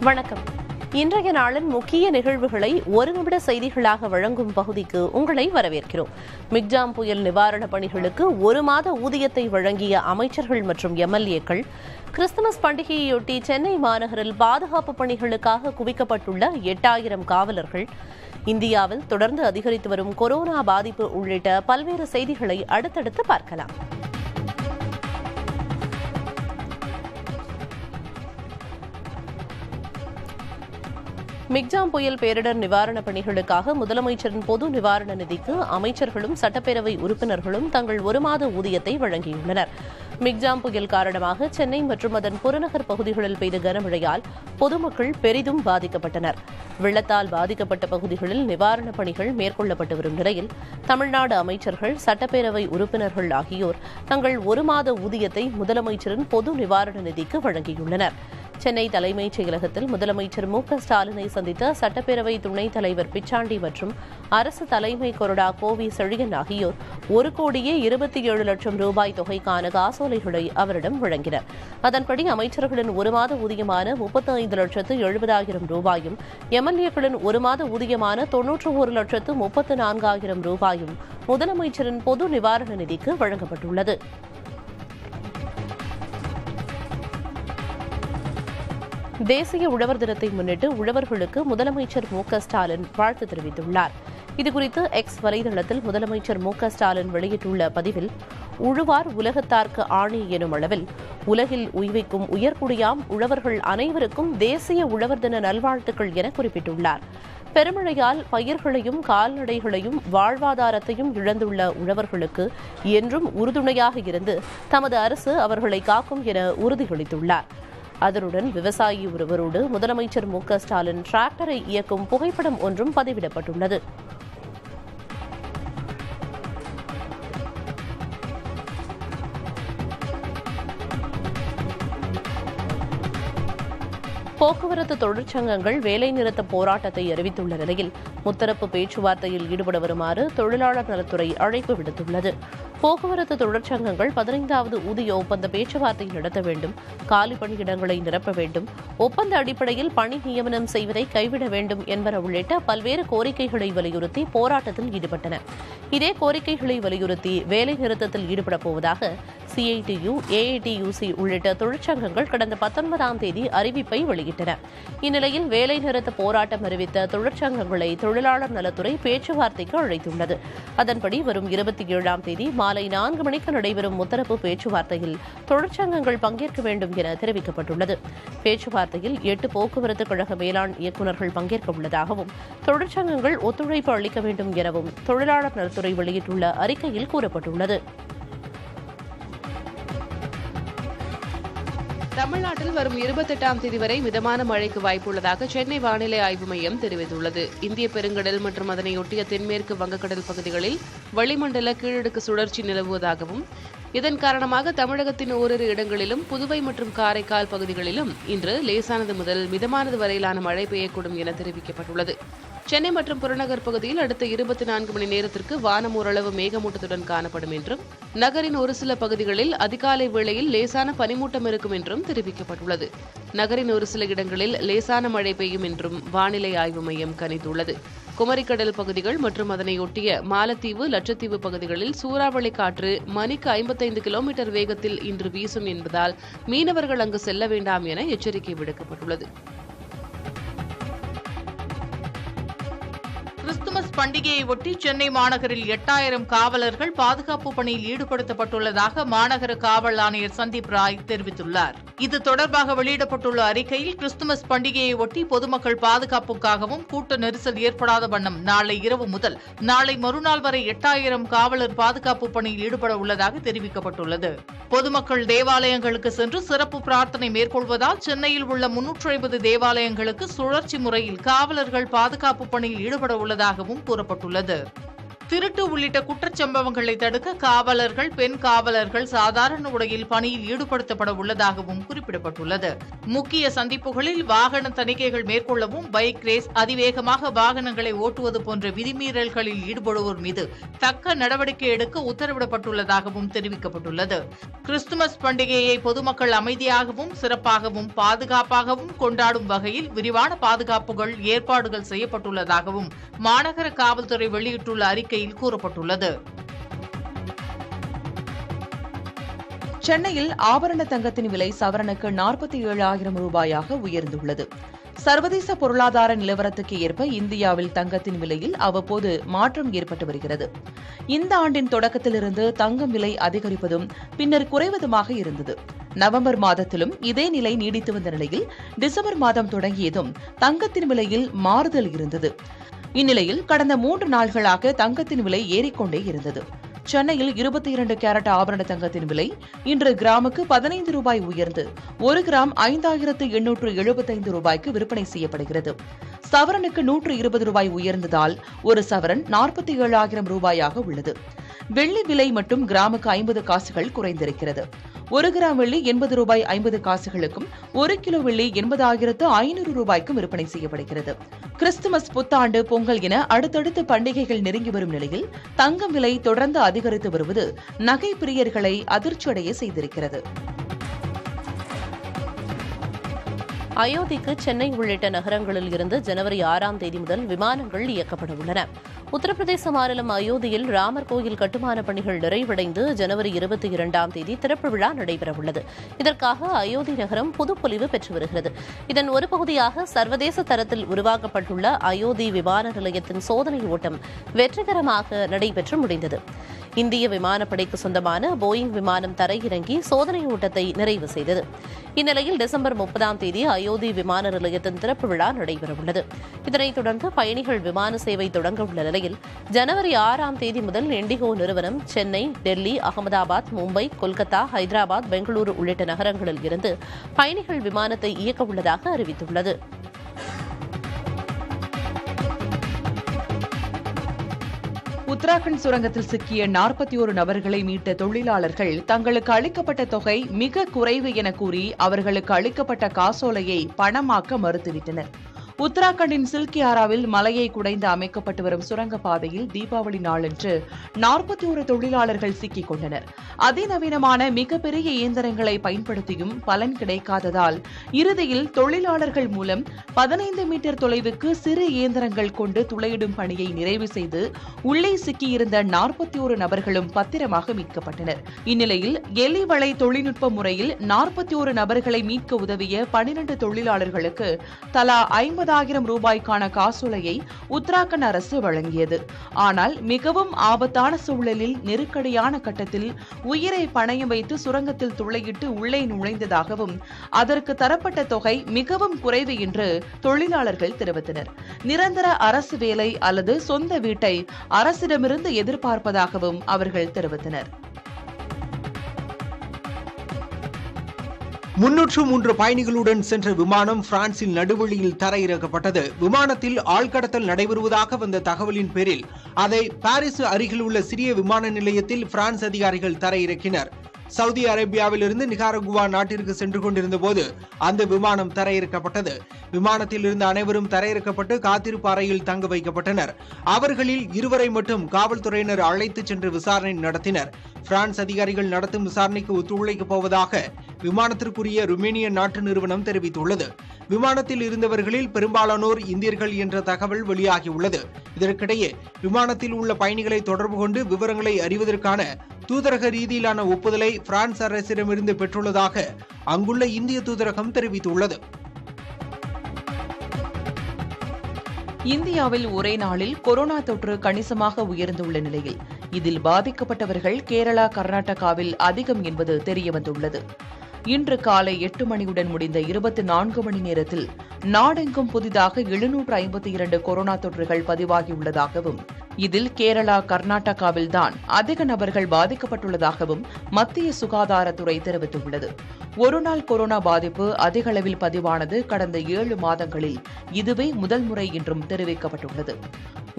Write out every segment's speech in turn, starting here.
வணக்கம். இன்றைய நாளின் முக்கிய நிகழ்வுகளை ஒரு நிமிட செய்திகளாக வழங்கும் பகுதிக்கு உங்களை வரவேற்கிறோம். மிக்ஜாம் புயல் நிவாரணப் பணிகளுக்கு 1 மாத ஊதியத்தை வழங்கிய அமைச்சர்கள் மற்றும் எம்எல்ஏக்கள், கிறிஸ்துமஸ் பண்டிகையையொட்டி சென்னை மாநகரில் பாதுகாப்பு பணிகளுக்காக குவிக்கப்பட்டுள்ள 8000 காவலர்கள், இந்தியாவில் தொடர்ந்து அதிகரித்து வரும் கொரோனா பாதிப்பு உள்ளிட்ட பல்வேறு செய்திகளை அடுத்தடுத்து பார்க்கலாம். மிக்ஜாம் புயல் பேரிடர் நிவாரணப் பணிகளுக்காக முதலமைச்சரின் பொது நிவாரண நிதிக்கு அமைச்சர்களும் சட்டப்பேரவை உறுப்பினர்களும் தங்கள் 1 மாத ஊதியத்தை வழங்கியுள்ளனர். மிக்ஜாம் புயல் காரணமாக சென்னை மற்றும் அதன் புறநகர் பகுதிகளில் பெய்த கனமழையால் பொதுமக்கள் பெரிதும் பாதிக்கப்பட்டனர். வெள்ளத்தால் பாதிக்கப்பட்ட பகுதிகளில் நிவாரணப் பணிகள் மேற்கொள்ளப்பட்டு வரும் நிலையில் தமிழ்நாடு அமைச்சர்கள், சட்டப்பேரவை உறுப்பினர்கள் ஆகியோர் தங்கள் 1 மாத ஊதியத்தை முதலமைச்சரின் பொது நிவாரண நிதிக்கு வழங்கியுள்ளனர். சென்னை தலைமைச் செயலகத்தில் முதலமைச்சர் மு.க.ஸ்டாலினை சந்தித்த சட்டப்பேரவை துணைத் தலைவர் பிச்சாண்டி மற்றும் அரசு தலைமை கொறடா கோவி செழியன் ஆகியோர் 1,27,00,000 ரூபாய் தொகைக்கான காசோலைகளை அவரிடம் வழங்கினர். அதன்படி அமைச்சர்களின் 1 மாத ஊதியமான 35,70,000 ரூபாயும், எம்எல்ஏக்களின் 1 மாத ஊதியமான 91,34,000 ரூபாயும் முதலமைச்சரின் பொது நிவாரண நிதிக்கு வழங்கப்பட்டுள்ளது. தேசிய உழவர் தினத்தை முன்னிட்டு உழவர்களுக்கு முதலமைச்சர் மு.க.ஸ்டாலின் வாழ்த்து தெரிவித்துள்ளார். இதுகுறித்து எக்ஸ் வலைதளத்தில் முதலமைச்சர் மு.க.ஸ்டாலின் வெளியிட்டுள்ள பதிவில், உழுவார் உலகத்தார்க்கு ஆணி எனும் அளவில் உலகில் உய்விக்கும் உயர்குடியாம் உழவர்கள் அனைவருக்கும் தேசிய உழவர் தின நல்வாழ்த்துக்கள் என குறிப்பிட்டுள்ளார். பெருமழையால் பயிர்களையும் கால்நடைகளையும் வாழ்வாதாரத்தையும் இழந்துள்ள உழவர்களுக்கு என்றும் உறுதுணையாக இருந்து தமது அரசு அவர்களை காக்கும் என உறுதியளித்துள்ளார். அதனுடன் விவசாயி ஒருவரோடு முதலமைச்சர் மு.க.ஸ்டாலின் டிராக்டரை இயக்கும் புகைப்படம் ஒன்றும் பதிவிடப்பட்டுள்ளது. போக்குவரத்து தொழிற்சங்கங்கள் வேலைநிறுத்த போராட்டத்தை அறிவித்துள்ள நிலையில் முத்தரப்பு பேச்சுவார்த்தையில் ஈடுபட வருமாறு தொழிலாளர் நலத்துறை அழைப்பு விடுத்துள்ளது. போக்குவரத்து தொழிற்சங்கங்கள் 15வது ஊதிய ஒப்பந்த பேச்சுவார்த்தை நடத்த வேண்டும், காலி பணியிடங்களை நிரப்ப வேண்டும், ஒப்பந்த அடிப்படையில் பணி நியமனம் செய்வதை கைவிட வேண்டும் என்பன உள்ளிட்ட பல்வேறு கோரிக்கைகளை வலியுறுத்தி போராட்டத்தில் ஈடுபட்டன. இதே கோரிக்கைகளை வலியுறுத்தி வேலைநிறுத்தத்தில் ஈடுபடப் போவதாக சிஐடியு, ஏஐடியுசி உள்ளிட்ட தொழிற்சங்கங்கள் கடந்த 19ஆம் தேதி அறிவிப்பை வெளியிட்டன. இந்நிலையில் வேலைநிறுத்த போராட்டம் அறிவித்த தொழிற்சங்கங்களை தொழிலாளர் நலத்துறை பேச்சுவார்த்தைக்கு அழைத்துள்ளது. அதன்படி வரும் 27ஆம் தேதி மாலை 4 மணிக்கு நடைபெறும் முத்தரப்பு பேச்சுவார்த்தையில் தொழிற்சங்கங்கள் பங்கேற்க வேண்டும் என தெரிவிக்கப்பட்டுள்ளது. பேச்சுவார்த்தையில் 8 போக்குவரத்து கழக மேலாண் இயக்குநர்கள் பங்கேற்க உள்ளதாகவும் தொழிற்சங்கங்கள் ஒத்துழைப்பு அளிக்க வேண்டும் எனவும் தொழிலாளர் நலத்துறை வெளியிட்டுள்ள அறிக்கையில் கூறப்பட்டுள்ளது. தமிழ்நாட்டில் வரும் 28ஆம் தேதி வரை மிதமான மழைக்கு வாய்ப்புள்ளதாக சென்னை வானிலை ஆய்வு மையம் தெரிவித்துள்ளது. இந்திய பெருங்கடல் மற்றும் அதனையொட்டிய தென்மேற்கு வங்கக்கடல் பகுதிகளில் வளிமண்டல கீழடுக்கு சுழற்சி நிலவுவதாகவும், இதன் காரணமாக தமிழகத்தின் ஓரிரு இடங்களிலும் புதுவை மற்றும் காரைக்கால் பகுதிகளிலும் இன்று லேசானது முதல் மிதமானது வரையிலான மழை பெய்யக்கூடும் என தெரிவிக்கப்பட்டுள்ளது. சென்னை மற்றும் புறநகர் பகுதியில் அடுத்த 24 மணி நேரத்திற்கு வானம் ஓரளவு மேகமூட்டத்துடன் காணப்படும் என்றும், நகரின் ஒரு சில பகுதிகளில் அதிகாலை வேளையில் லேசான பனிமூட்டம் இருக்கும் என்றும் தெரிவிக்கப்பட்டுள்ளது. நகரின் ஒரு சில இடங்களில் லேசான மழை பெய்யும் என்றும் வானிலை ஆய்வு மையம் கணித்துள்ளது. குமரிக்கடல் பகுதிகள் மற்றும் அதனையொட்டிய மாலத்தீவு, லட்சத்தீவு பகுதிகளில் சூறாவளி காற்று மணிக்கு 55 கிலோமீட்டர் வேகத்தில் இன்று வீசும் என்பதால் மீனவர்கள் அங்கு செல்ல வேண்டாம் என எச்சரிக்கை விடுக்கப்பட்டுள்ளது. கிறிஸ்துமஸ் பண்டிகையை ஒட்டி சென்னை மாநகரில் 8000 காவலர்கள் பாதுகாப்பு பணியில் ஈடுபடுத்தப்பட்டுள்ளதாக மாநகர காவல் ஆணையர் சந்தீப் ராய் தெரிவித்துள்ளார். இது தொடர்பாக வெளியிடப்பட்டுள்ள அறிக்கையில், கிறிஸ்துமஸ் பண்டிகையை ஒட்டி பொதுமக்கள் பாதுகாப்புக்காகவும் கூட்ட நெரிசல் ஏற்படாத வண்ணம் நாளை இரவு முதல் நாளை மறுநாள் வரை 8000 காவலர் பாதுகாப்பு பணியில் ஈடுபட உள்ளதாக தெரிவிக்கப்பட்டுள்ளது. பொதுமக்கள் தேவாலயங்களுக்கு சென்று சிறப்பு பிரார்த்தனை மேற்கொள்வதால் சென்னையில் உள்ள 350 தேவாலயங்களுக்கு சுழற்சி முறையில் காவலர்கள் பாதுகாப்பு பணியில் ஈடுபட உள்ளதாகவும் கூறப்பட்டுள்ளது. திருட்டு உள்ளிட்ட குற்றச்சம்பவங்களை தடுக்க காவலர்கள், பெண் காவலர்கள் சாதாரண உடையில் பணியில் ஈடுபடுத்தப்பட உள்ளதாகவும் குறிப்பிடப்பட்டுள்ளது. முக்கிய சந்திப்புகளில் வாகன தணிக்கைகள் மேற்கொள்ளவும், பைக் ரேஸ், அதிவேகமாக வாகனங்களை ஓட்டுவது போன்ற விதிமீறல்களில் ஈடுபடுவோர் மீது தக்க நடவடிக்கை எடுக்க உத்தரவிடப்பட்டுள்ளதாகவும் தெரிவிக்கப்பட்டுள்ளது. கிறிஸ்துமஸ் பண்டிகையை பொதுமக்கள் அமைதியாகவும், சிறப்பாகவும், பாதுகாப்பாகவும் கொண்டாடும் வகையில் விரிவான பாதுகாப்புகள் ஏற்பாடுகள் செய்யப்பட்டுள்ளதாகவும் மாநகர காவல்துறை வெளியிட்டுள்ள அறிக்கையில் கூறப்பட்டுள்ளது. சென்னையில் ஆபரண தங்கத்தின் விலை சவரனுக்கு 47,000 ரூபாயாக உயர்ந்துள்ளது. சர்வதேச பொருளாதார நிலவரத்துக்கு ஏற்ப இந்தியாவில் தங்கத்தின் விலையில் அவ்வப்போது மாற்றம் ஏற்பட்டு வருகிறது. இந்த ஆண்டின் தொடக்கத்திலிருந்து தங்கம் விலை அதிகரிப்பதும் பின்னர் குறைவதுமாக இருந்தது. நவம்பர் மாதத்திலும் இதே நிலை நீடித்து வந்த நிலையில் டிசம்பர் மாதம் தொடங்கியதும் தங்கத்தின் விலையில் மாறுதல் இருந்தது. இந்நிலையில் கடந்த 3 நாள்களாக தங்கத்தின் விலை ஏறிக்கொண்டே இருந்தது. சென்னையில் 22 கேரட் ஆபரண தங்கத்தின் விலை இன்று கிராமுக்கு 15 ரூபாய் உயர்ந்து 1 கிராம் 5,875 ரூபாய்க்கு விற்பனை செய்யப்படுகிறது. சவரனுக்கு 120 ரூபாய் உயர்ந்ததால் ஒரு சவரன் 47,000 ரூபாயாக உள்ளது. வெள்ளி விலை மட்டும் கிராமுக்கு 50 காசுகள் குறைந்திருக்கிறது. 1 கிராம் வெள்ளி 80 ரூபாய் 50 காசுகளுக்கும் 1 கிலோ வெள்ளி 80,500 ரூபாய்க்கும் விற்பனை செய்யப்படுகிறது. கிறிஸ்துமஸ், புத்தாண்டு, பொங்கல் என அடுத்தடுத்து பண்டிகைகள் நெருங்கி வரும் நிலையில் தங்கம் விலை தொடர்ந்து அதிகரித்து வருவது நகை பிரியர்களை அதிர்ச்சியடைய செய்திருக்கிறது. அயோத்திக்கு சென்னை உள்ளிட்ட நகரங்களில் இருந்து ஜனவரி 6ஆம் தேதி முதல் விமானங்கள் இயக்கப்பட உள்ளன. உத்தரப்பிரதேச மாநிலம் அயோத்தியில் ராமர் கோயில் கட்டுமான பணிகள் நிறைவடைந்து ஜனவரி 22ஆம் தேதி திறப்பு விழா நடைபெறவுள்ளது. இதற்காக அயோத்தி நகரம் புதுப்பொலிவு பெற்று வருகிறது. இதன் ஒரு பகுதியாக சர்வதேச தரத்தில் உருவாக்கப்பட்டுள்ள அயோத்தி விமான நிலையத்தின் சோதனை ஓட்டம் வெற்றிகரமாக நடைபெற்று முடிந்தது. இந்திய விமானப்படைக்கு சொந்தமான போயிங் விமானம் தரையிறங்கி சோதனை ஓட்டத்தை நிறைவு செய்தது. இந்நிலையில் டிசம்பர் 30ஆம் தேதி அயோத்தி விமான நிலையத்தின் திறப்பு விழா நடைபெறவுள்ளது. இதனைத் தொடர்ந்து பயணிகள் விமான சேவை தொடங்க உள்ள நிலையில் ஜனவரி 6ஆம் தேதி முதல் இண்டிகோ நிறுவனம் சென்னை, டெல்லி, அகமதாபாத், மும்பை, கொல்கத்தா, ஹைதராபாத், பெங்களூரு உள்ளிட்ட நகரங்களில் இருந்து பயணிகள் விமானத்தை இயக்க உள்ளதாக அறிவித்துள்ளது. உத்தராகண்ட் சுரங்கத்தில் சிக்கிய 41 நபர்களை மீட்ட தொழிலாளர்கள் தங்களுக்கு அளிக்கப்பட்ட தொகை மிக குறைவு என கூறி அவர்களுக்கு அளிக்கப்பட்ட காசோலையை பணமாக்க மறுத்துவிட்டனர். உத்தராகண்டின் சில்கியாராவில் மலையை குடைந்து அமைக்கப்பட்டு வரும் சுரங்கப்பாதையில் தீபாவளி நாளன்று 41 தொழிலாளர்கள் சிக்கிக் கொண்டனர். அதிநவீனமான மிகப்பெரிய இயந்திரங்களை பயன்படுத்தியும் பலன் கிடைக்காததால் இறுதியில் தொழிலாளர்கள் மூலம் 15 மீட்டர் தொலைவுக்கு சிறு இயந்திரங்கள் கொண்டு துளையிடும் பணியை நிறைவு செய்து உள்ளே சிக்கியிருந்த 41 நபர்களும் பத்திரமாக மீட்கப்பட்டனர். இந்நிலையில் எலிவளை தொழில்நுட்ப முறையில் 41 நபர்களை மீட்க உதவிய 12 தொழிலாளர்களுக்கு தலா 50,000 ரூபாய்க்கான காசோலையை உத்தராகண்ட் அரசு வழங்கியது. ஆனால் மிகவும் ஆபத்தான சூழலில் நெருக்கடியான கட்டத்தில் உயிரை பணயம் வைத்து சுரங்கத்தில் துளையிட்டு உள்ளே நுழைந்ததாகவும் அதற்கு தரப்பட்ட தொகை மிகவும் குறைவு என்று தொழிலாளர்கள் தெரிவித்தனர். நிரந்தர அரசு வேலை அல்லது சொந்த வீட்டை அரசிடமிருந்து எதிர்பார்ப்பதாகவும் அவர்கள் தெரிவித்தனர். 303 பயணிகளுடன் சென்ற விமானம் பிரான்சில் நடுவழியில் தரையிறக்கப்பட்டது. விமானத்தில் ஆள்கடத்தல் நடைபெறுவதாக வந்த தகவலின் பேரில் அதை பாரிஸ் அருகில் உள்ள சிறிய விமான நிலையத்தில் பிரான்ஸ் அதிகாரிகள் தரையிறக்கினர். சவுதி அரேபியாவிலிருந்து நிகாரகுவா நாட்டிற்கு சென்று கொண்டிருந்த போது அந்த விமானம் தரையிறக்கப்பட்டது. விமானத்தில் இருந்த அனைவரும் தரையிறக்கப்பட்டு காத்திருப்பு அறையில் தங்க வைக்கப்பட்டனர். அவர்களில் 2 மட்டும் காவல்துறையினர் அழைத்துச் சென்று விசாரணை நடத்தினர். பிரான்ஸ் அதிகாரிகள் நடத்தும் விசாரணைக்கு ஒத்துழைக்கப் போவதாக விமானத்திற்குரிய ருமேனிய நாட்டு நிறுவனம் தெரிவித்துள்ளது. விமானத்தில் இருந்தவர்களில் பெரும்பாலானோர் இந்தியர்கள் என்ற தகவல் வெளியாகியுள்ளது. இதற்கிடையே விமானத்தில் உள்ள பயணிகளை தொடர்பு கொண்டு விவரங்களை அறிவதற்கான தூதரக ரீதியிலான ஒப்புதலை பிரான்ஸ் அரசிடமிருந்து பெற்றுள்ளதாக அங்குள்ள இந்திய தூதரகம் தெரிவித்துள்ளது. இந்தியாவில் ஒரே நாளில் கொரோனா தொற்று கணிசமாக உயர்ந்துள்ள நிலையில் இதில் பாதிக்கப்பட்டவர்கள் கேரளா, கர்நாடகாவில் அதிகம் என்பது தெரியவந்துள்ளது. இன்று காலை 8 மணியுடன் முடிந்த 24 மணி நேரத்தில் நாடெங்கும் புதிதாக 752 கொரோனா தொற்றுகள் பதிவாகியுள்ளதாகவும் இதில் கேரளா, கர்நாடகாவில்தான் அதிக நபர்கள் பாதிக்கப்பட்டுள்ளதாகவும் மத்திய சுகாதாரத்துறை தெரிவித்துள்ளது. ஒருநாள் கொரோனா பாதிப்பு அதிக அளவில் பதிவானது கடந்த 7 மாதங்களில் இதுவே முதல் முறை என்றும் தெரிவிக்கப்பட்டுள்ளது.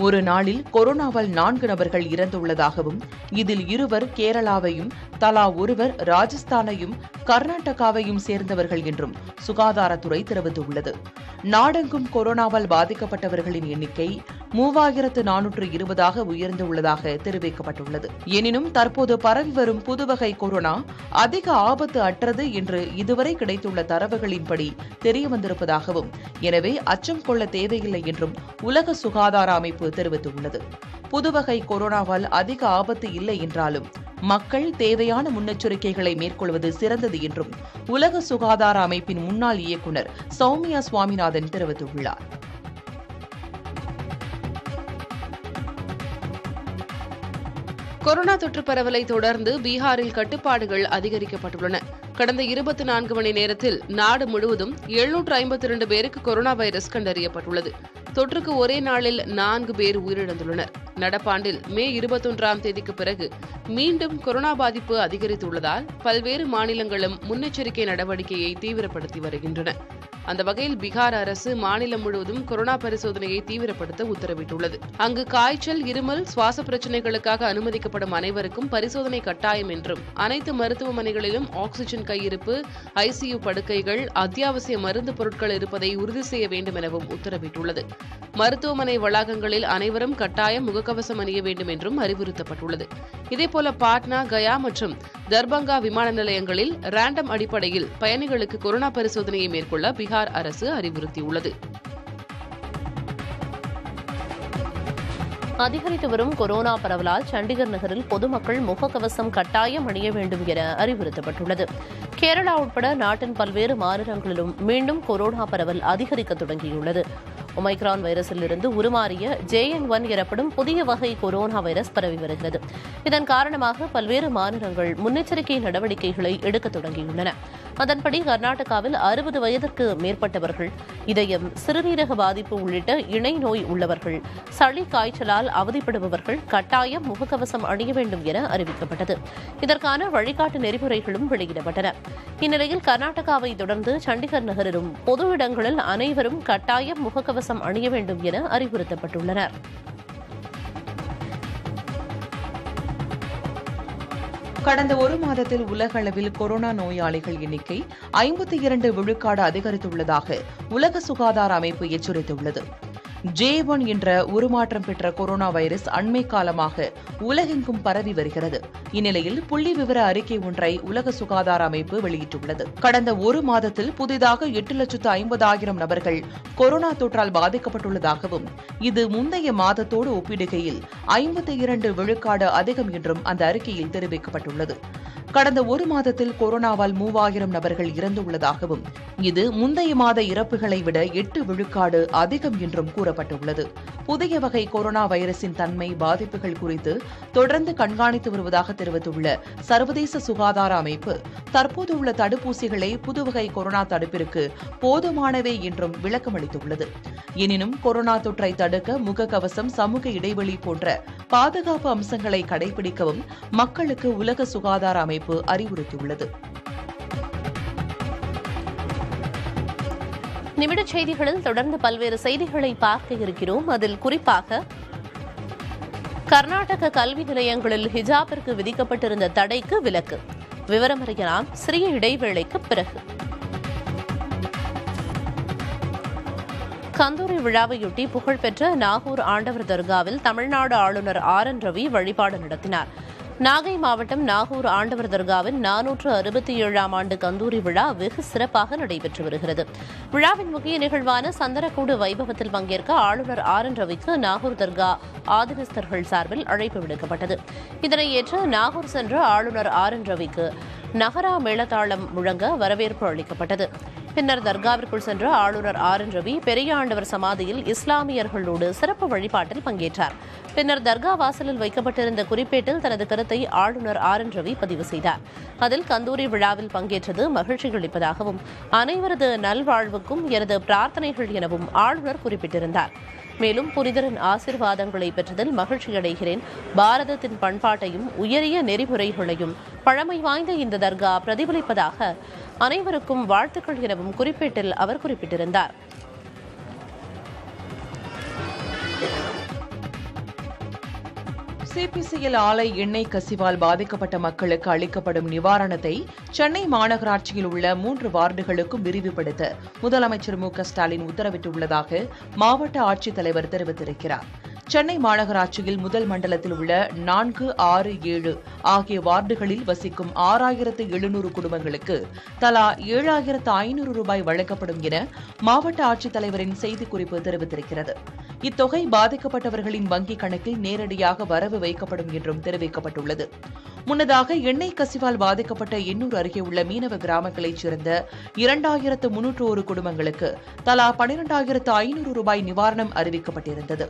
ஒரு நாளில் கொரோனாவால் 4 நபர்கள் இறந்துள்ளதாகவும் இதில் 2 கேரளாவையும் தலா 1 ராஜஸ்தானையும் கர்நாடகாவையும் சேர்ந்தவர்கள் என்றும் சுகாதாரத்துறை தெரிவித்துள்ளது. நாடெங்கும் கொரோனாவால் பாதிக்கப்பட்டவர்களின் எண்ணிக்கை 3420 உயர்ந்துள்ளதாக தெரிவிக்கப்பட்டுள்ளது. எனினும் தற்போது பரவி வரும் புதுவகை கொரோனா அதிக ஆபத்து அற்றது என்று இதுவரை கிடைத்துள்ள தரவுகளின்படி தெரியவந்திருப்பதாகவும், எனவே அச்சம் கொள்ள தேவையில்லை என்றும் உலக சுகாதார அமைப்பு தெரிவித்துள்ளது. புதுவகை கொரோனாவால் அதிக ஆபத்து இல்லை என்றாலும் மக்கள் தேவையான முன்னெச்சரிக்கைகளை மேற்கொள்வது சிறந்தது என்றும் உலக சுகாதார அமைப்பின் முன்னாள் இயக்குநர் சௌமியா சுவாமிநாதன் தெரிவித்துள்ளார். கொரோனா தொற்று பரவலை தொடர்ந்து பீகாரில் கட்டுப்பாடுகள் அதிகரிக்கப்பட்டுள்ளன. கடந்த 24 மணி நேரத்தில் நாடு முழுவதும் 752 பேருக்கு கொரோனா வைரஸ் கண்டறியப்பட்டுள்ளது. தொற்றுக்கு ஒரே நாளில் 4 பேர் உயிரிழந்துள்ளனர். நடப்பாண்டில் மே 21ஆம் தேதிக்கு பிறகு மீண்டும் கொரோனா பாதிப்பு அதிகரித்துள்ளதால் பல்வேறு மாநிலங்களும் முன்னெச்சரிக்கை நடவடிக்கையை தீவிரப்படுத்தி வருகின்றன. அந்த வகையில் பீகார் அரசு மாநிலம் முழுவதும் கொரோனா பரிசோதனையை தீவிரப்படுத்த உத்தரவிட்டுள்ளது. அங்கு காய்ச்சல், இருமல், சுவாச பிரச்சினைகளுக்காக அனுமதிக்கப்படும் அனைவருக்கும் பரிசோதனை கட்டாயம் என்றும், அனைத்து மருத்துவமனைகளிலும் ஆக்ஸிஜன் கையிருப்பு, ஐசியு படுக்கைகள், அத்தியாவசிய மருந்து பொருட்கள் இருப்பதை உறுதி செய்ய வேண்டும் எனவும் உத்தரவிட்டுள்ளது. மருத்துவமனை வளாகங்களில் அனைவரும் கட்டாயம் முகக்கவசம் அணிய வேண்டும் என்றும் அறிவுறுத்தப்பட்டுள்ளது. இதேபோல பாட்னா, கயா மற்றும் தர்பங்கா விமான நிலையங்களில் ரேண்டம் அடிப்படையில் பயணிகளுக்கு கொரோனா பரிசோதனையை மேற்கொள்ள பீகார் அரசு அறிவுறுத்தியுள்ளது. அதிகரித்து வரும் கொரோனா பரவலால் சண்டிகர் நகரில் பொதுமக்கள் முகக்கவசம் கட்டாயம் அணிய வேண்டும் என அறிவுறுத்தப்பட்டுள்ளது. கேரளா உட்பட நாட்டின் பல்வேறு மாநிலங்களிலும் மீண்டும் கொரோனா பரவல் அதிகரிக்க தொடங்கியுள்ளது. ஒமைக்ரான் வைரஸிலிருந்து உருமாறிய JN1 எனப்படும் புதிய வகை கொரோனா வைரஸ் பரவி வருகிறது. இதன் காரணமாக பல்வேறு மாநிலங்கள் முன்னெச்சரிக்கை நடவடிக்கைகளை எடுக்க தொடங்கியுள்ளன. அதன்படி கர்நாடகாவில் 60 வயதிற்கு மேற்பட்டவர்கள், இதயம், சிறுநீரக பாதிப்பு உள்ளிட்ட இணை நோய் உள்ளவர்கள், சளி காய்ச்சலால் அவதிப்படுபவர்கள் கட்டாயம் முகக்கவசம் அணிய வேண்டும் என அறிவிக்கப்பட்டது. இதற்கான வழிகாட்டு நெறிமுறைகளும் வெளியிடப்பட்டன. இந்நிலையில் கர்நாடகாவை தொடர்ந்து சண்டிகர் நகரிலும் பொது இடங்களில் அனைவரும் கட்டாயம் முகக்கவசம் அணிய வேண்டும் என அறிவுறுத்தப்பட்டுள்ளனர். கடந்த ஒரு மாதத்தில் உலக அளவில் கொரோனா நோயாளிகள் எண்ணிக்கை 52 விழுக்காடு அதிகரித்துள்ளதாக உலக சுகாதார அமைப்பு எச்சரித்துள்ளது. J1 என்ற உருமாற்றம் பெற்ற கொரோனா வைரஸ் அண்மை காலமாக உலகெங்கும் பரவி வருகிறது. இந்நிலையில் புள்ளி விவர அறிக்கை ஒன்றை உலக சுகாதார அமைப்பு வெளியிட்டுள்ளது. கடந்த ஒரு மாதத்தில் புதிதாக 8,50,000 நபர்கள் கொரோனா தொற்றால் பாதிக்கப்பட்டுள்ளதாகவும், இது முந்தைய மாதத்தோடு ஒப்பிடுகையில் 52 விழுக்காடு அதிகம் என்றும் அந்த அறிக்கையில் தெரிவிக்கப்பட்டுள்ளது. கடந்த ஒரு மாதத்தில் கொரோனாவால் 3000 நபர்கள் இறந்துள்ளதாகவும், இது முந்தைய மாத இறப்புகளை விட 8 விழுக்காடு அதிகம் என்றும் கூறப்பட்டுள்ளது. புதிய வகை கொரோனா வைரஸின் தன்மை, பாதிப்புகள் குறித்து தொடர்ந்து கண்காணித்து வருவதாக தெரிவித்துள்ள சர்வதேச சுகாதார அமைப்பு, தற்போதுள்ள தடுப்பூசிகளே புதுவகை கொரோனா தடுப்பிற்கு போதுமானவை என்றும் விளக்கமளித்துள்ளது. எனினும் கொரோனா தொற்றை தடுக்க முகக்கவசம், சமூக இடைவெளி போன்ற பாதுகாப்பு அம்சங்களை கடைபிடிக்கவும் மக்களுக்கு உலக சுகாதார அமைப்பு அறிவுறுத்தியுள்ளது. நிமிடச் செய்திகளில் தொடர்ந்து பல்வேறு செய்திகளை பார்க்க இருக்கிறோம். அதில் குறிப்பாக கர்நாடக கல்வி நிலையங்களில் ஹிஜாபிற்கு விதிக்கப்பட்டிருந்த தடைக்கு விலக்கு. விவரம் அறியலாம் சிறிய இடைவேளைக்கு பிறகு. கந்தூரி விழாவையொட்டி புகழ்பெற்ற நாகூர் ஆண்டவர் தர்காவில் தமிழ்நாடு ஆளுநர் RN ரவி வழிபாடு நடத்தினார். நாகை மாவட்டம் நாகூர் ஆண்டவர் தர்காவின் 467ஆம் ஆண்டு கந்தூரி விழா வெகு சிறப்பாக நடைபெற்று வருகிறது. விழாவின் முக்கிய நிகழ்வான சந்தனக்கூடு வைபவத்தில் பங்கேற்க ஆளுநர் RN ரவிக்கு நாகூர் தர்கா ஆதினஸ்தர்கள் சார்பில் அழைப்பு விடுக்கப்பட்டது. இதனை ஏற்று நாகூர் சென்ற ஆளுநர் RN ரவிக்கு நகரா மேளதாளம் முழங்க வரவேற்பு அளிக்கப்பட்டது. பின்னர் தர்காவிற்குள் சென்ற ஆளுநர் RN ரவி பெரிய ஆண்டவர் சமாதியில் இஸ்லாமியர்களோடு சிறப்பு வழிபாட்டில் பங்கேற்றார். பின்னர் தர்கா வாசலில் வைக்கப்பட்டிருந்த குறிப்பேட்டில் தனது கருத்தை ஆளுநர் RN ரவி பதிவு செய்தார். அதில் கந்தூரி விழாவில் பங்கேற்றது மகிழ்ச்சி அளிப்பதாகவும், அனைவரது நல்வாழ்வுக்கும் எனது பிரார்த்தனைகள் எனவும் ஆளுநர் குறிப்பிட்டிருந்தார். மேலும் புனிதரின் ஆசிர்வாதங்களை பெற்றதில் மகிழ்ச்சியடைகிறேன். பாரதத்தின் பண்பாட்டையும் உயரிய நெறிமுறைகளையும் பழமை வாய்ந்த இந்த தர்கா பிரதிபலிப்பதாக அனைவருக்கும் வாழ்த்துக்கள் எனவும் குறிப்பேட்டில் அவர் குறிப்பிட்டிருந்தார். சிபிசிஎல் ஆலை எண்ணெய் கசிவால் பாதிக்கப்பட்ட மக்களுக்கு அளிக்கப்படும் நிவாரணத்தை சென்னை மாநகராட்சியில் உள்ள 3 வார்டுகளுக்கும் விரிவுபடுத்த முதலமைச்சர் மு.க.ஸ்டாலின் உத்தரவிட்டுள்ளதாக மாவட்ட ஆட்சித்தலைவர் தெரிவித்திருக்கிறார். சென்னை மாநகராட்சியில் முதல் மண்டலத்தில் உள்ள 4, 6, 7 ஆகிய வார்டுகளில் வசிக்கும் 6,700 குடும்பங்களுக்கு தலா 7,500 ரூபாய் வழங்கப்படும் என மாவட்ட ஆட்சித்தலைவரின் செய்திக்குறிப்பு தெரிவித்திருக்கிறது. இத்தொகை பாதிக்கப்பட்டவர்களின் வங்கிக் கணக்கில் நேரடியாக வரவு வைக்கப்படும் என்றும் தெரிவிக்கப்பட்டுள்ளது. முன்னதாக எண்ணெய் கசிவால் பாதிக்கப்பட்ட எண்ணூர் அருகே உள்ள மீனவ கிராமங்களைச் சேர்ந்த 2,301 குடும்பங்களுக்கு தலா 12,500 ரூபாய் நிவாரணம் அறிவிக்கப்பட்டிருந்தது.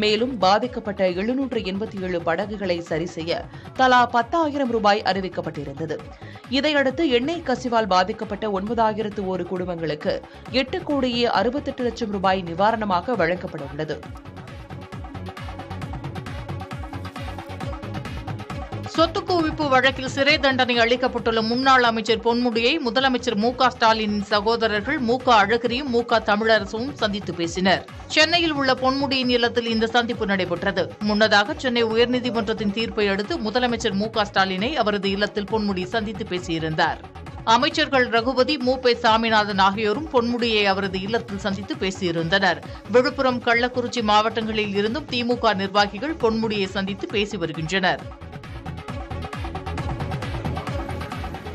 மேலும் பாதிக்கப்பட்ட 787 படகுகளை சரி செய்ய தலா 10,000 ரூபாய் அறிவிக்கப்பட்டிருந்தது. இதையடுத்து எண்ணெய் கசிவால் பாதிக்கப்பட்ட 9,001 குடும்பங்களுக்கு 8,68 லட்சம் ரூபாய் நிவாரணமாக வழங்கப்பட உள்ளது. சொத்து குவிப்பு வழக்கில் சிறை தண்டனை அளிக்கப்பட்டுள்ள முன்னாள் அமைச்சர் பொன்முடியை முதலமைச்சர் மு.க.ஸ்டாலினின் சகோதரர்கள் மு.க. அழகிரியும் மு.க. தமிழரசும் சந்தித்து பேசினர். சென்னையில் உள்ள பொன்முடியின் இல்லத்தில் இந்த சந்திப்பு நடைபெற்றது. முன்னதாக சென்னை உயர்நீதிமன்றத்தின் தீர்ப்பை அடுத்து முதலமைச்சர் மு.க.ஸ்டாலினை அவரது இல்லத்தில் பொன்முடி சந்தித்து பேசியிருந்தார். அமைச்சர்கள் ரகுபதி, மு.பெ. சாமிநாதன் ஆகியோரும் பொன்முடியை அவரது இல்லத்தில் சந்தித்து பேசியிருந்தனர். விழுப்புரம், கள்ளக்குறிச்சி மாவட்டங்களில் இருந்தும் திமுக நிர்வாகிகள் பொன்முடியை சந்தித்து பேசி வருகின்றனர்.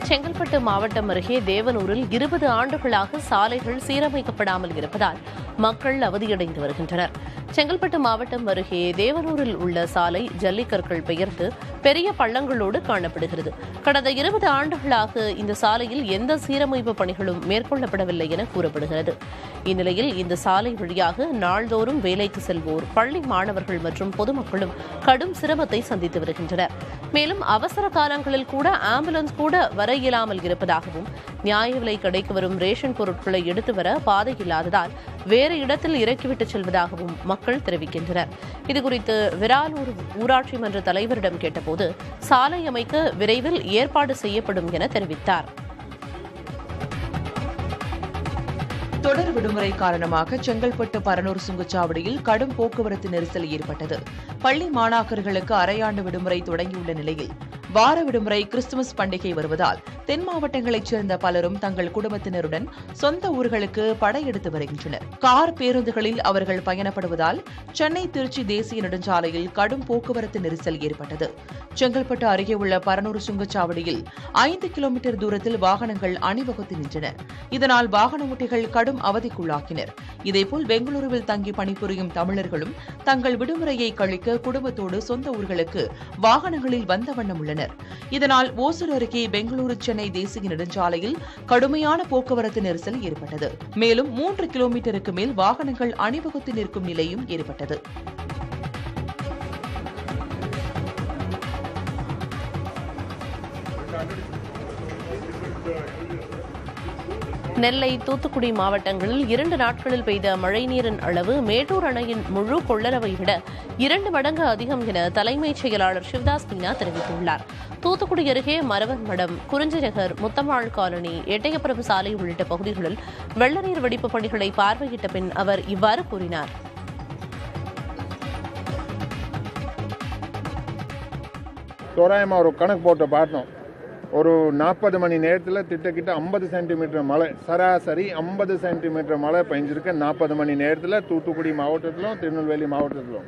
செங்கல்பட்டு மாவட்டம் அருகே தேவனூரில் 20 ஆண்டுகளாக சாலைகள் சீரமைக்கப்படாமல் இருப்பதால் மக்கள் அவதியடைந்து வருகின்றனர். செங்கல்பட்டு மாவட்டம் அருகே தேவனூரில் உள்ள சாலை ஜல்லிக்கற்கள் பெயர்ந்து பெரிய பள்ளங்களோடு காணப்படுகிறது. கடந்த 20 ஆண்டுகளாக இந்த சாலையில் எந்த சீரமைப்பு பணிகளும் மேற்கொள்ளப்படவில்லை என கூறப்படுகிறது. இந்நிலையில் இந்த சாலை வழியாக நாள்தோறும் வேலைக்கு செல்வோர், பள்ளி மாணவர்கள் மற்றும் பொதுமக்களும் கடும் சிரமத்தை சந்தித்து வருகின்றனர். மேலும் அவசர காலங்களில் கூட ஆம்புலன்ஸ் கூட வர இயலாமல் இருப்பதாகவும், நியாய விலை கடைக்கு வரும் ரேஷன் பொருட்களை எடுத்து வர பாதை இல்லாததால் வேறு இடத்தில் இறக்கிவிட்டு செல்வதாகவும் மக்கள் தெரிவிக்கின்றனர். இதுகுறித்து விராலூர் ஊராட்சி மன்ற தலைவரிடம் கேட்டபோது சாலை அமைக்க விரைவில் ஏற்பாடு செய்யப்படும் என தெரிவித்தார். தொடர் விடுமுறை காரணமாக செங்கல்பட்டு பரனூர் சுங்கச்சாவடியில் கடும் போக்குவரத்து நெரிசல் ஏற்பட்டது. பள்ளி மாணாக்கர்களுக்கு அரையாண்டு விடுமுறை தொடங்கியுள்ள நிலையில் வார விடுமுறை, கிறிஸ்துமஸ் பண்டிகை வருவதால் தென் மாவட்டங்களைச் சேர்ந்த பலரும் தங்கள் குடும்பத்தினருடன் சொந்த ஊர்களுக்கு படையெடுத்து வருகின்றனர். கார், பேருந்துகளில் அவர்கள் பயணப்படுவதால் சென்னை திருச்சி தேசிய நெடுஞ்சாலையில் கடும் போக்குவரத்து நெரிசல் ஏற்பட்டது. செங்கல்பட்டு அருகே உள்ள பரனூர் சுங்கச்சாவடியில் 5 கிலோமீட்டர் தூரத்தில் வாகனங்கள் அணிவகுத்து நின்றன. இதனால் வாகன ஓட்டிகள் கடும் அவதிக்குள்ளாக்கினர். இதேபோல் பெங்களூருவில் தங்கி பணிபுரியும் தமிழர்களும் தங்கள் விடுமுறையை கழிக்க குடும்பத்தோடு சொந்த ஊர்களுக்கு வாகனங்களில் வந்த வண்ணம் உள்ளனர். இதனால் ஓசூர் அருகே பெங்களூரு சென்னை தேசிய நெடுஞ்சாலையில் கடுமையான போக்குவரத்து நெரிசல் ஏற்பட்டது. மேலும் 3 கிலோமீட்டருக்கு மேல் வாகனங்கள் அணிவகுத்து நிற்கும் நிலையும் ஏற்பட்டது. நெல்லை, தூத்துக்குடி மாவட்டங்களில் 2 நாட்களில் பெய்த மழைநீரின் அளவு மேட்டூர் அணையின் முழு கொள்ளளவை விட 2 மடங்கு அதிகம் என தலைமைச் செயலாளர் சிவதாஸ் மீனா தெரிவித்துள்ளார். தூத்துக்குடி அருகே மரவன்மடம், குறிஞ்சிநகர், முத்தம்மாள் காலனி, எட்டயபுரம் சாலை உள்ளிட்ட பகுதிகளில் வெள்ளநீர் வெடிப்பு பணிகளை பார்வையிட்ட பின் அவர் இவ்வாறு கூறினார். தோராயமாக ஒரு கணக்கு போட்டு பார்த்தோம். ஒரு 40 மணி நேரத்தில் திட்டக்கிட்ட 50 சென்டிமீட்டர் மழை, சராசரி 50 சென்டிமீட்டர் மழை பெஞ்சிருக்கு 40 மணி நேரத்தில். தூத்துக்குடி மாவட்டத்திலும் திருநெல்வேலி மாவட்டத்திலும்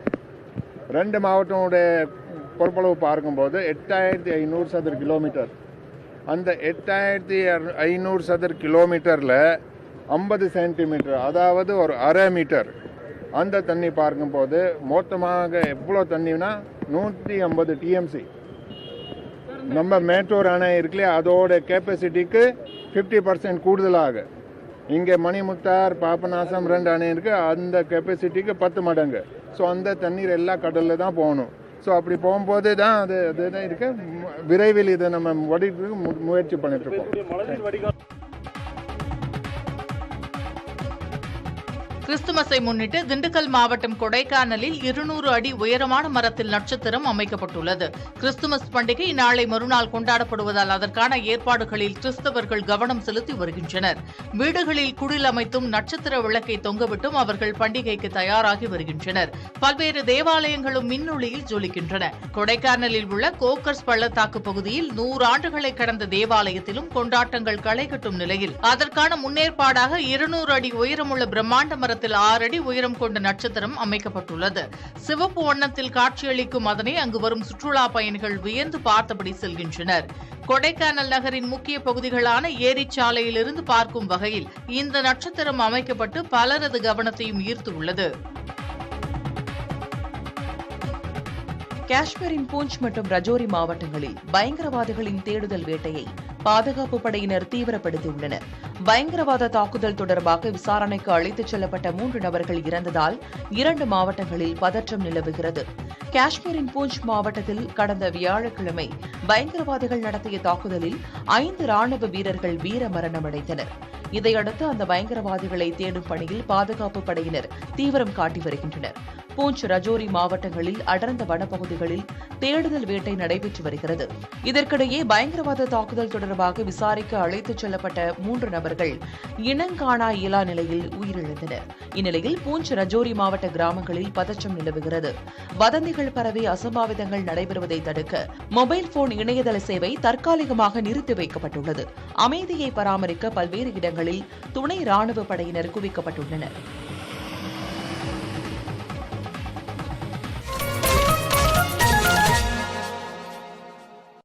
2 மாவட்டமுடைய பரப்பளவு பார்க்கும்போது 8,500 சதுர கிலோமீட்டர். அந்த 8,500 சதுர கிலோமீட்டரில் 50 சென்டிமீட்டர், அதாவது ஒரு அரை மீட்டர் அந்த தண்ணி பார்க்கும்போது மொத்தமாக எவ்வளோ தண்ணினா 150 டிஎம்சி. நம்ம மேட்டூர் அணை இருக்குல்லையா, அதோட கெப்பாசிட்டிக்கு 50% கூடுதலாக. இங்கே மணிமுத்தார், பாபநாசம் 2 அணை இருக்குது, அந்த கெப்பாசிட்டிக்கு 10 மடங்கு. ஸோ அந்த தண்ணீர் எல்லா கடலில் தான் போகணும். ஸோ அப்படி போகும்போது தான் அதுதான் இருக்கு. விரைவில் இதை நம்ம வடிக்கிறதுக்கு முயற்சி பண்ணிட்டு இருக்கோம். கிறிஸ்துமஸை முன்னிட்டு திண்டுக்கல் மாவட்டம் கொடைக்கானலில் 200 அடி உயரமான மரத்தில் நட்சத்திரம் அமைக்கப்பட்டுள்ளது. கிறிஸ்துமஸ் பண்டிகை நாளை மறுநாள் கொண்டாடப்படுவதால் அதற்கான ஏற்பாடுகளில் கிறிஸ்தவர்கள் கவனம் செலுத்தி வருகின்றனர். வீடுகளில் குடில் அமைத்தும் நட்சத்திர விளக்கை தொங்கவிட்டும் அவர்கள் பண்டிகைக்கு தயாராகி வருகின்றனர். பல்வேறு தேவாலயங்களும் மின்னொளியில் ஜொலிக்கின்றன. கொடைக்கானலில் உள்ள கோக்கர்ஸ் பள்ளத்தாக்கு பகுதியில் 100 ஆண்டுகளை கடந்த தேவாலயத்திலும் கொண்டாட்டங்கள் களைகட்டும் நிலையில் அதற்கான முன்னேற்பாடாக 200 அடி உயரமுள்ள பிரம்மாண்ட மரத்தில் 6 அடி உயரம் கொண்ட நட்சத்திரம் அமைக்கப்பட்டுள்ளது. சிவப்பு வண்ணத்தில் காட்சியளிக்கும் அதனை அங்கு வரும் சுற்றுலா பயணிகள் வியந்து பார்த்தபடி செல்கின்றனர். கொடைக்கானல் நகரின் முக்கிய பகுதிகளான ஏரிச்சாலையிலிருந்து பார்க்கும் வகையில் இந்த நட்சத்திரம் அமைக்கப்பட்டு பலரது கவனத்தையும் ஈர்த்துள்ளது. காஷ்மீரின் பூஞ்ச் மற்றும் ரஜோரி மாவட்டங்களில் பயங்கரவாதிகளின் தேடுதல் வேட்டையை பாதுகாப்பு படையினர் தீவிரப்படுத்தியுள்ளனர். பயங்கரவாத தாக்குதல் தொடர்பாக விசாரணைக்கு அழைத்துச் செல்லப்பட்ட 3 நபர்கள் இறந்ததால் 2 மாவட்டங்களில் பதற்றம் நிலவுகிறது. காஷ்மீரின் பூஞ்ச் மாவட்டத்தில் கடந்த வியாழக்கிழமை பயங்கரவாதிகள் நடத்திய தாக்குதலில் 5 ராணுவ வீரர்கள் வீர மரணமடைந்தனர். இதையடுத்து அந்த பயங்கரவாதிகளை தேடும் பணியில் பாதுகாப்பு படையினர் தீவிரம் காட்டி வருகின்றனர். பூஞ்ச், ரஜோரி மாவட்டங்களில் அடர்ந்த வனப்பகுதிகளில் தேடுதல் வேட்டை நடைபெற்று வருகிறது. இதற்கிடையே பயங்கரவாத தாக்குதல் தொடர்பாக விசாரிக்க அழைத்துச் செல்லப்பட்ட 3 நபர்கள் இனங்காணா இயலா நிலையில் உயிரிழந்தனர். இந்நிலையில் பூஞ்ச், ரஜோரி மாவட்ட கிராமங்களில் பதற்றம் நிலவுகிறது. வதந்திகள் பரவி அசம்பாவிதங்கள் நடைபெறுவதை தடுக்க மொபைல் போன் இணையதள சேவை தற்காலிகமாக நிறுத்தி வைக்கப்பட்டுள்ளது. அமைதியை பராமரிக்க பல்வேறு இடங்களில் துணை ராணுவ படையினர் குவிக்கப்பட்டுள்ளனர்.